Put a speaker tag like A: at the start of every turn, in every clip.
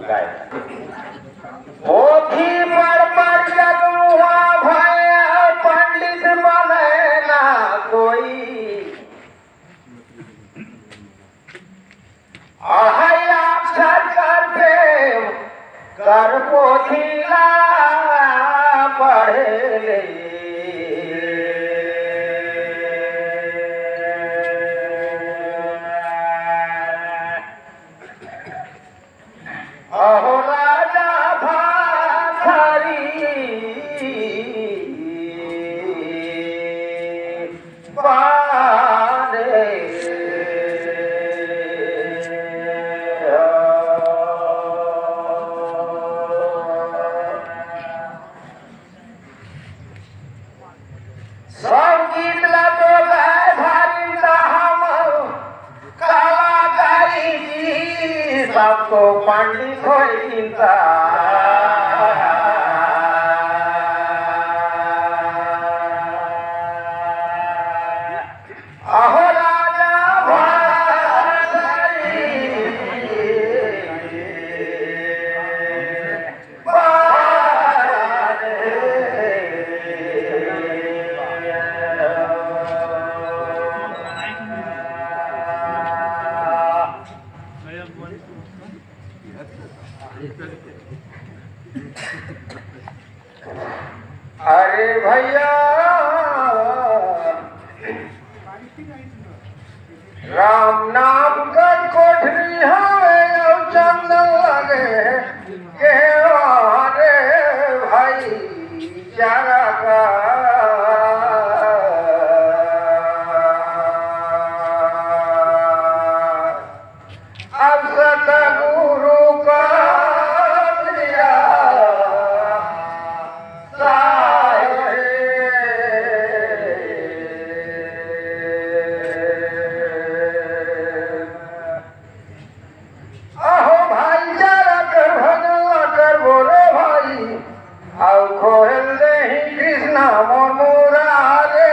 A: काय पोथी पर जगुआ भय पंडित बने ना कोई अहया अक्षर प्रेम कर पोथीला पढ़े ले अहो राजा भाखरी बारे सब गीत लगो गाय भारी हम कलाकारी जी सबको पंडित होइता अहो राजा अरे भैया राम नाम कर कोठरी है चंदन लगे के रे भाई चारा का अब सतगुरु का कृष्णा मुरारे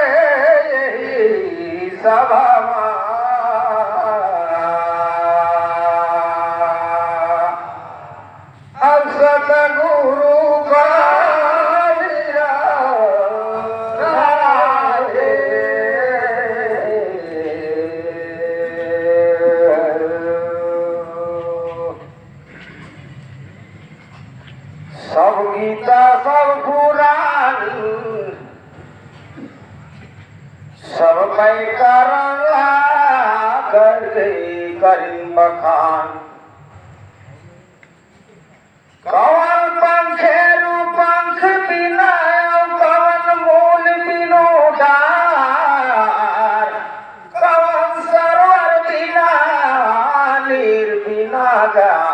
A: सभा अब सतगुरु का सब गीता सब पुराण सब मैं करला कर करीम बखान कवन पंखेरु पंख बिना कवन मूल बिनो डार कवन सरोवर बिना नीर बिना गार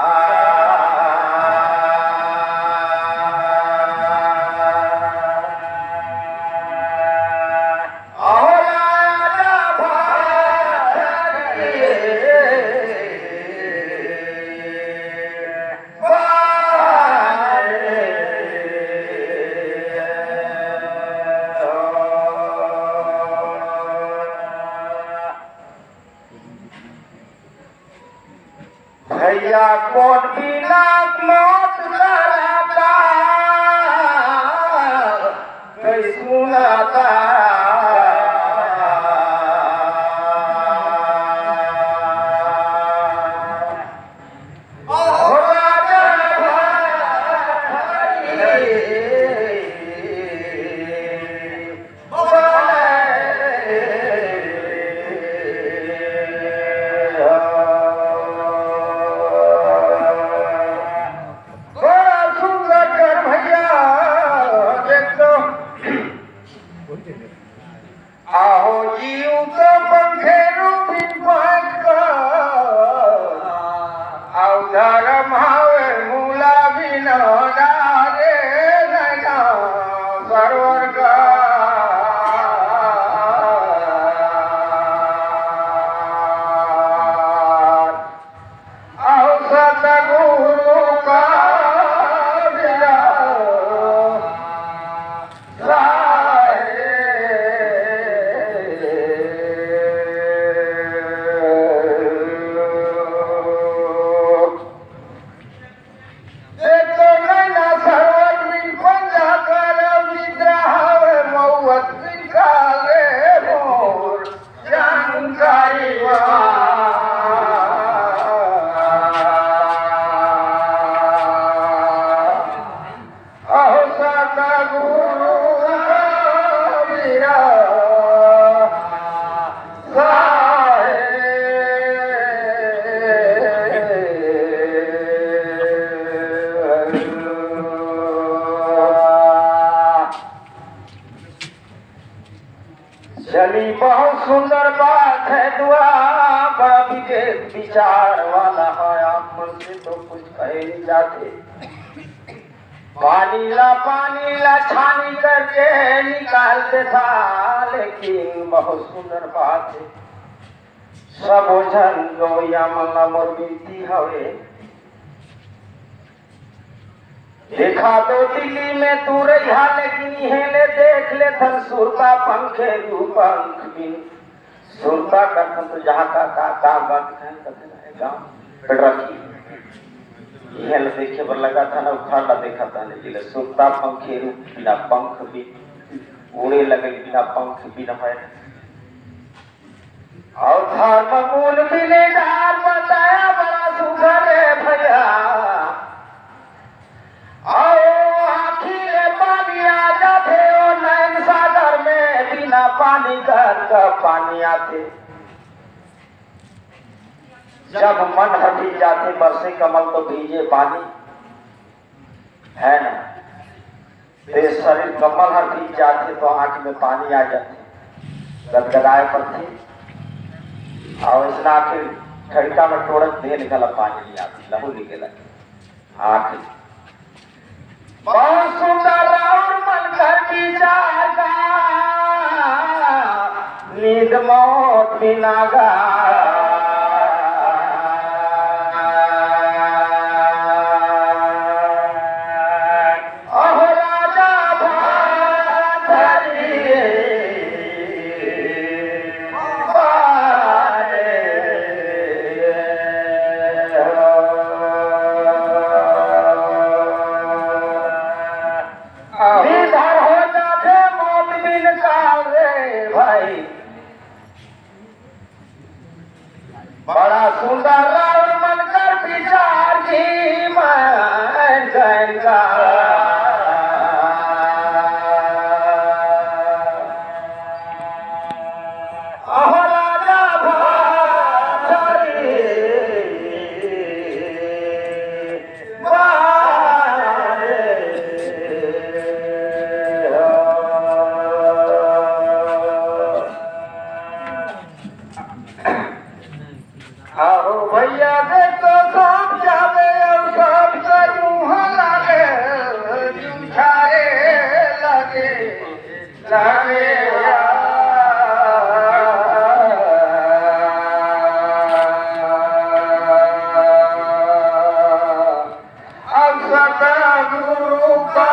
A: भैया कौन बिना मौत कराता कई सुनाता आहो जीव तो पंखेरु बिन आओ धर्म हावे मूला बिन डारे नैना सरवर का आओ सतगुरु का चली बहुत सुंदर बात है दुआ बड़ा विवेक विचार वाला है आप मन से तो कुछ कहे नहीं जाते पानी ला छानी करके निकालते था लेकिन बहुत सुंदर बात है सब ओझन गोया मल्ला मोर बिनती हवे देखा तो दिल्ली में तू रहा लेकिन हेले देख ले धन सुरता पंखे रूपंख बिन सुरता का तो जहाँ का बात है गाँव रखी यह देखे पर लगा था ना उखाड़ा देखा था जिले सुरता पंखे रूप बिना पंख भी उड़े लगे बिना पंख बिना है और धर्म मूल मिले डाल बताया बड़ा सुघर है भैया सागर में बिना पानी का पानी आते जब मन हटी जाते बरसे कमल तो भीजे पानी है ना तेरे शरीर कमल हटी जाते तो आंख में पानी आ जाते गदगदाए पड़ते और इसना आखिर खड़का में टोड़क दे निकला पानी नहीं आती लहू निकला आखिर बहुत सुंदर और मन कर विचार का नींद मौत बिना गा बड़ा सुंदर और मन कर विचार की मन गंगा राजा भैया देखो सब जावे और सब कर मुँह लागे जुझारे लगे लगे अब सदा गुरु का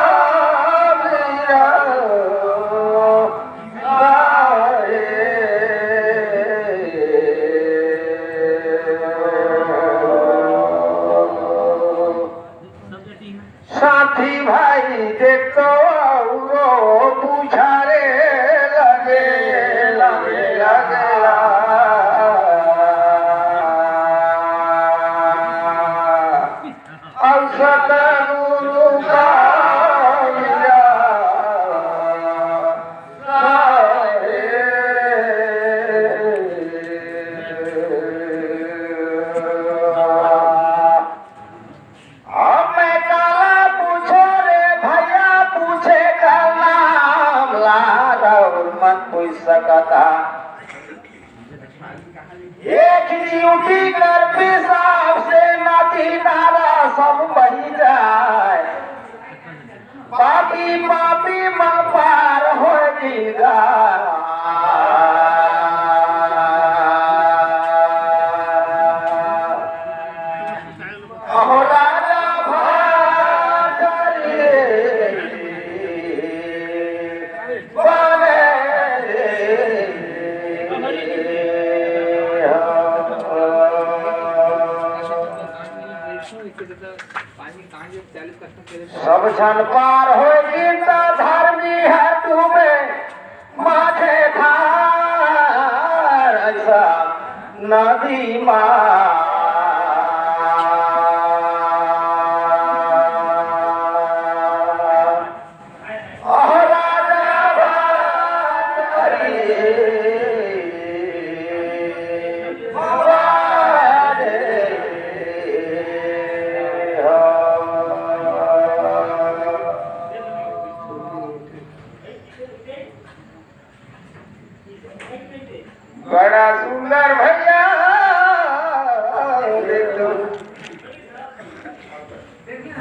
A: साथी भाई देखो बुझारे लगे लगे लगे औसत गुरु का मन कोई सकता एक ड्यूटी कर पेशाब से नदी नारा सब बही जाए बाकी पापी मन पार हो गीगा सब क्षण पार होगी तो धर्मी है तुम्हें माथे धार ऐसा नदी माँ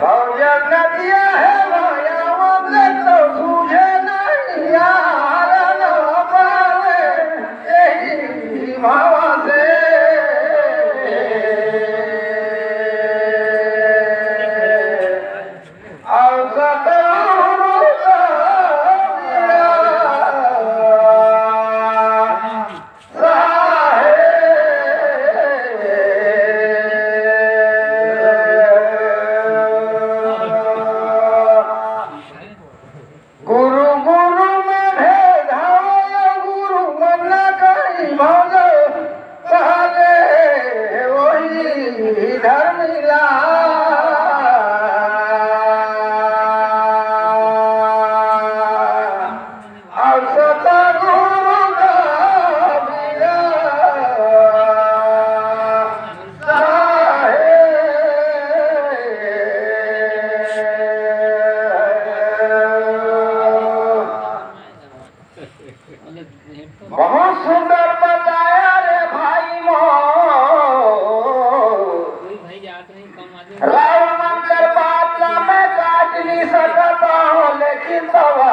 A: भौजन नदिया है भैया से तो सूझे नहीं यार न पावे यही भावा से बहुत सुंदर बताया रे भाई राव मंदिर बात ना मैं काट नहीं सकता हूँ लेकिन दवा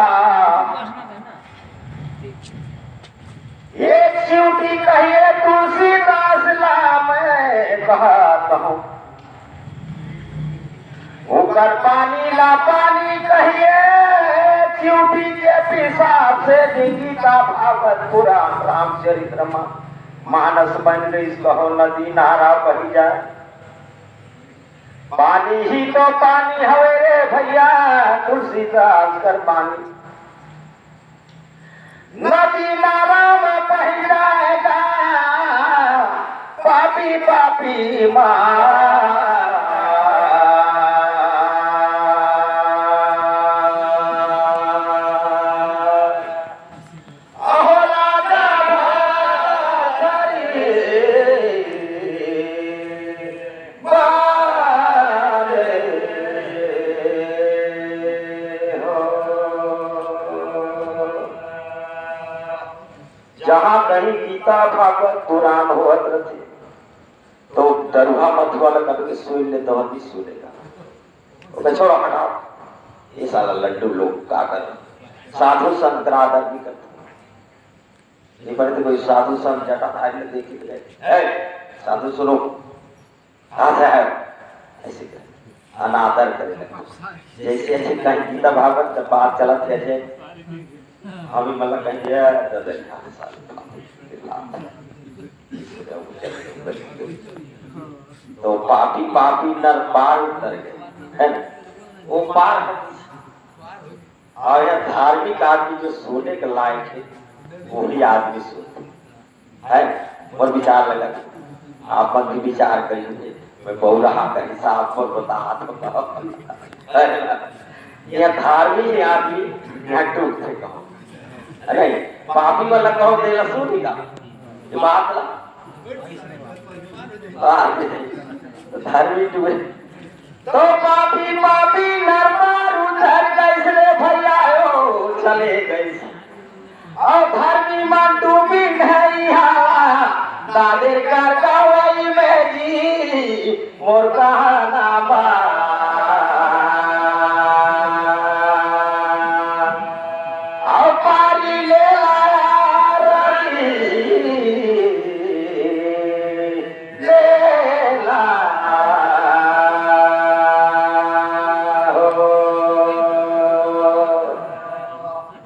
A: एक चींटी कहिए तुलसीदास ला मैं कहता हूँ ऊपर पानी ला पानी कहिए चींटी के पेशाब से जिंदगी का भागवत पुराण रामचरित्र मानस बन गई कहो नदी नारा बही जाए पानी ही तो पानी हवे रे भैया तुलसीदास कर पानी नदी नारा में बही जाएगा पापी पापी माँ जहाँ कहीं गीता भागवत पुराण होत रहे तो दरुहा मधुआ करके सुन ले तो भी सुनेगा छोड़ो हटाओ ये साला लड्डू लोग का कर साधु संत का आदर भी करते नहीं पड़ते कोई साधु संत जटाधारी में देख के गए साधु सुनो कहाँ है ऐसे कर अनादर करे जैसे ऐसे कहीं गीता भागवत जब बात चलत है अभी मतलब कहीं तो पापी पापी नर पार उतर गए है वो पार और यह धार्मिक आदमी जो सोने के लायक है वही आदमी सोते है और विचार लगा आप मन भी विचार करिए मैं बहु रहा का हिसाब पर बता यह धार्मिक आदमी यहाँ टूट थे कहो अरे पापी वाला कहो देला सोनी का ये बात ला धार्मिक तो पापी पापी नरमार उधर कैसे भैया चले गए और धर्मी मन डूबी नहीं दादेर का गवाई में जी मोर कहा ना